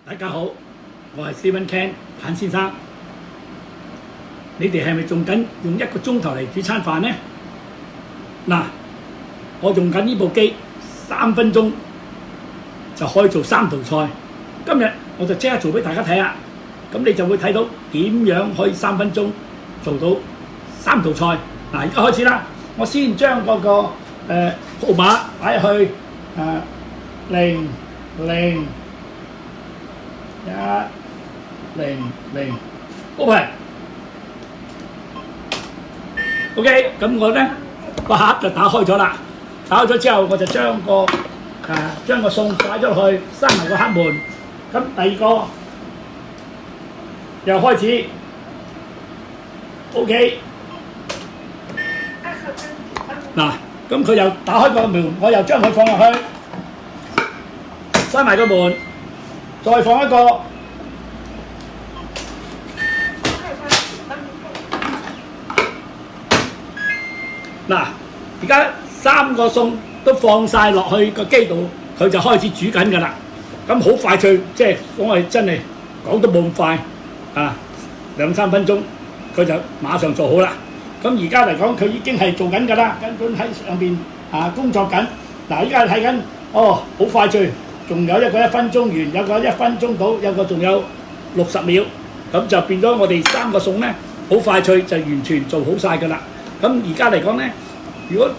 大家好，我係 Stephen Ken 簡先生。你哋係咪仲緊用1個鐘頭嚟煮餐飯呢？嗱，我用緊呢部機3分鐘就可以做3道菜。今日我就即刻做俾大家睇下，咁你就會睇到點樣可以3分鐘做到3道菜。嗱，而家開始啦，我先將嗰個號碼擺去000。100 OK， 咁我咧個盒就打開咗啦。打開咗之後，我就將個餸擺咗落去，閂埋個盒門。咁第二個又開始 OK。嗱，咁佢又打開個門，我又將佢放入去，閂埋個門。再放一個，嗱，而家3個餸都放晒落去個機度，佢就開始煮緊㗎啦。咁好快脆，即係我係真係講得冇咁快啊，2-3分鐘佢就馬上做好啦。咁而家嚟講，佢已經係做緊㗎啦，根本喺上邊工作緊。嗱，依家睇緊，好快脆。仲有一個1分鐘完，有個1分鐘到，有個仲有60秒，咁就變咗我哋3個餸咧，好快脆就完全做好晒㗎啦。咁而家嚟講咧，如果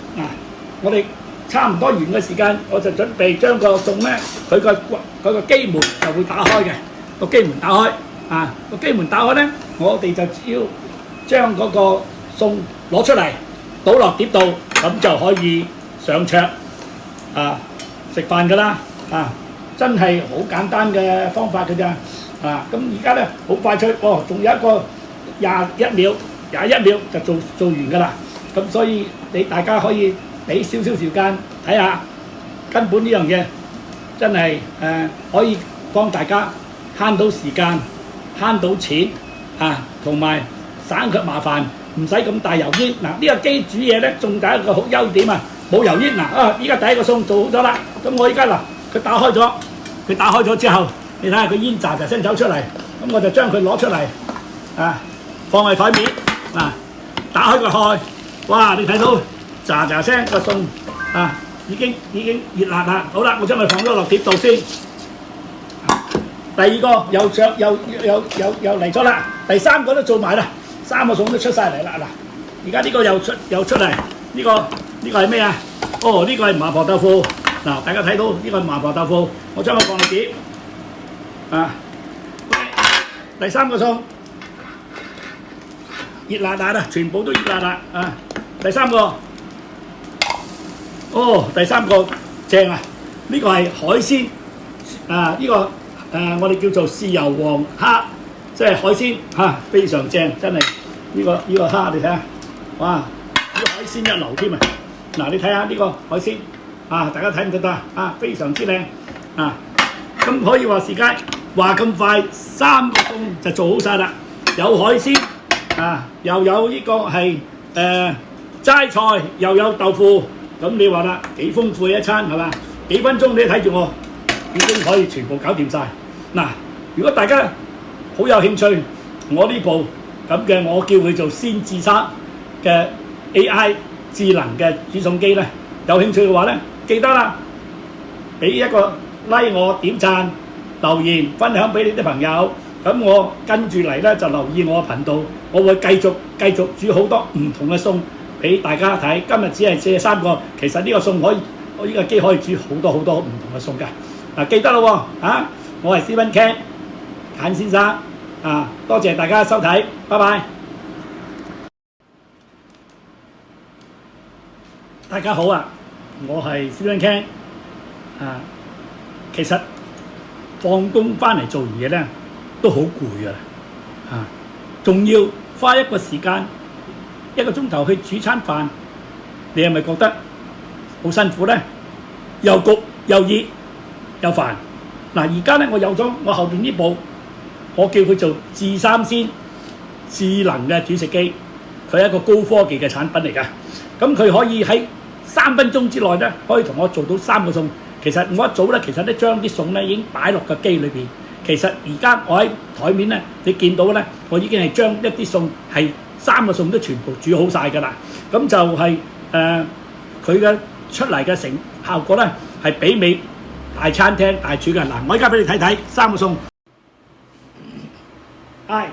我哋差唔多完嘅時間，我就準備將個餸咧，佢個機門就會打開嘅，個機門打開個機門打開咧，我哋就只要將嗰個餸攞出嚟，倒落碟度，咁就可以上桌食飯㗎啦。真係好簡單嘅方法㗎咋咁而家咧好快脆，仲有一個21秒就做完㗎啦。咁所以大家可以俾少少時間睇下，根本呢樣嘢真係可以幫大家慳到時間、慳到錢同埋省卻麻煩，唔使咁大油煙。嗱，呢個機煮嘢咧，仲有一個好優點冇油煙。依家第一個餸做好咗啦，咁我依家佢打開咗之後，你睇下佢煙喳喳聲走出嚟，咁我就將佢攞出嚟放喺台面打開個蓋，哇！你睇到喳喳聲個餸已經熱辣啦。好啦，我將佢放咗落碟度先。第二個又嚟咗啦，第3個都做埋啦，3個餸都出晒嚟啦。嗱，而家呢個又出嚟，呢個係咩啊？呢個係麻婆豆腐。嗱，大家睇到呢個麻婆豆腐，我將佢放落碟第3個餸熱辣辣全部都熱辣辣第3個第3個正呢個係海鮮呢個我哋叫做豉油黃蝦，即係海鮮非常正，真係呢個蝦你睇下，哇！呢個海鮮一流添嗱，你睇下呢個海鮮大家睇唔睇到非常之靚咁可以話時間話咁快，3個餸就做好晒啦。有海鮮又有呢個係齋菜，又有豆腐，咁你話啦，幾豐富一餐係嘛？幾分鐘你睇住我已經可以全部搞掂晒。嗱，如果大家好有興趣，我呢部咁嘅我叫佢做先智測嘅 AI 智能嘅煮餸機咧，有興趣嘅話咧，記得啦，俾一個 like 我，點讚、留言、分享俾你啲朋友。咁我跟住嚟咧就留意我嘅頻道，我會繼續煮好多唔同嘅餸俾大家睇。今日只係43個，其實呢個餸我呢個機可以煮好多唔同嘅餸㗎。記得咯我係 Stephen Ken 簡先生多謝大家收睇，拜拜。大家好我係 Stephen Ken 其實放工翻嚟做嘢咧都好攰㗎啦仲要花一個時間1個鐘頭去煮餐飯，你係咪覺得好辛苦咧？又焗又熱又煩。而家咧我有咗我後邊呢部，我叫佢做智三鮮智能嘅煮食機，佢係一個高科技嘅產品嚟㗎。咁佢可以喺3分鐘之內咧，可以同我做到3個餸。其實我一早咧，將啲餸咧已經擺落個機裏邊，其實而家我喺台面咧，你見到咧，我已經係將一啲餸係3個餸都全部煮好晒㗎啦。咁就係佢嘅出嚟嘅效果咧，係媲美大餐廳大廚嘅。嗱，我而家俾你睇睇3個餸。Hi,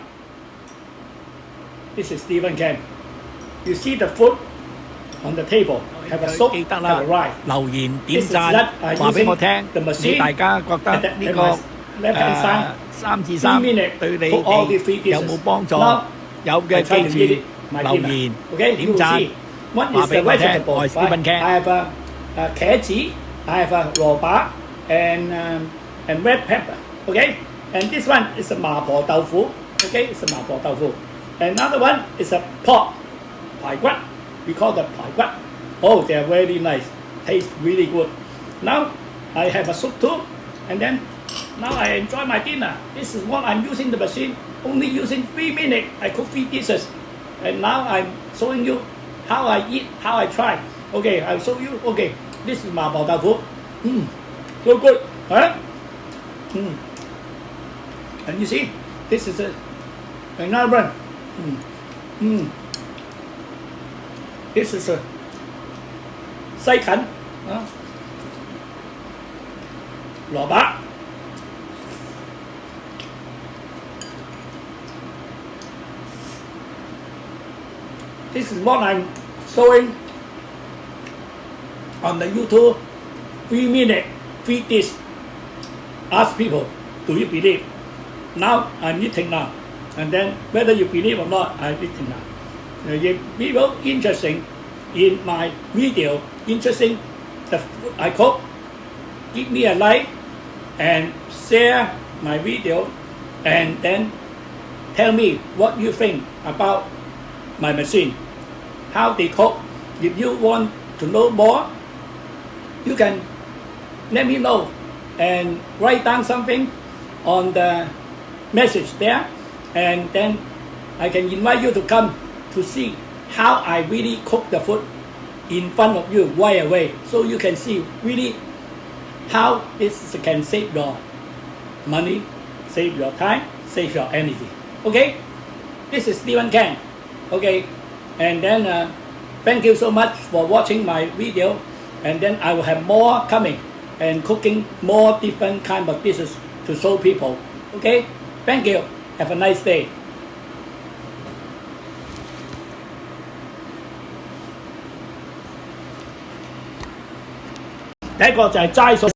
this is Stephen Ken. You see the food on the table. Have a soup, 記得 have 啦 a rice. 留言點讚，話俾我聽，你大家覺得呢個3至3對你哋有冇幫助？有嘅記住留言點讚，話俾我聽。我係 Stephen Ken。I have a 茄子 I have a 蘿蔔 and red pepper. Okay, and this one is a 麻婆豆腐. Okay, it's a 麻婆豆腐. Another one is a pork 排骨. We call the 排骨. Oh, they are very nice. Taste really good. Now I have a soup too, and then now I enjoy my dinner. This is what I'm using the machine. Only using 3 minutes, I cook 3 dishes, and now I'm showing you how I eat, how I try. Okay, I'll show you. Okay, this is 麻婆豆腐. So good, huh? And you see, this is another one. This is a 西芹啊，蘿蔔。This is what I'm showing on the YouTube. 3 minutes, 3 dish. Ask people, do you believe? Now I'm eating now, and then whether you believe or not, I'm eating now. If people interested in my video, interesting the food I cook, give me a like and share my video, and then tell me what you think about my machine, how they cook. If you want to know more, you can let me know and write down something on the message there, and then I can invite you to come to see how I really cook the food in front of you right away, so you can see really how this can save your money, save your time, save your energy. Okay, this is Stephen Ken. Okay, and then thank you so much for watching my video, and then I will have more coming and cooking more different kind of dishes to show people. Okay, thank you. Have a nice day. 第一個就係齋餸。